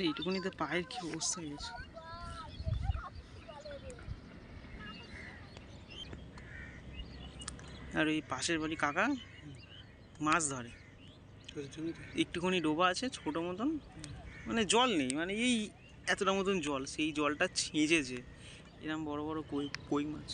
এইটুকুনিতে পায়ের কি অবস্থা হয়েছে। আর ওই পাশের বাড়ি কাকা মাছ ধরে, একটুখানি ডোবা আছে ছোট মতন, মানে জল নেই, মানে এই এতটা মতন জল, সেই জলটা ছেঁচেছে এরকম বড় বড় কই মাছ।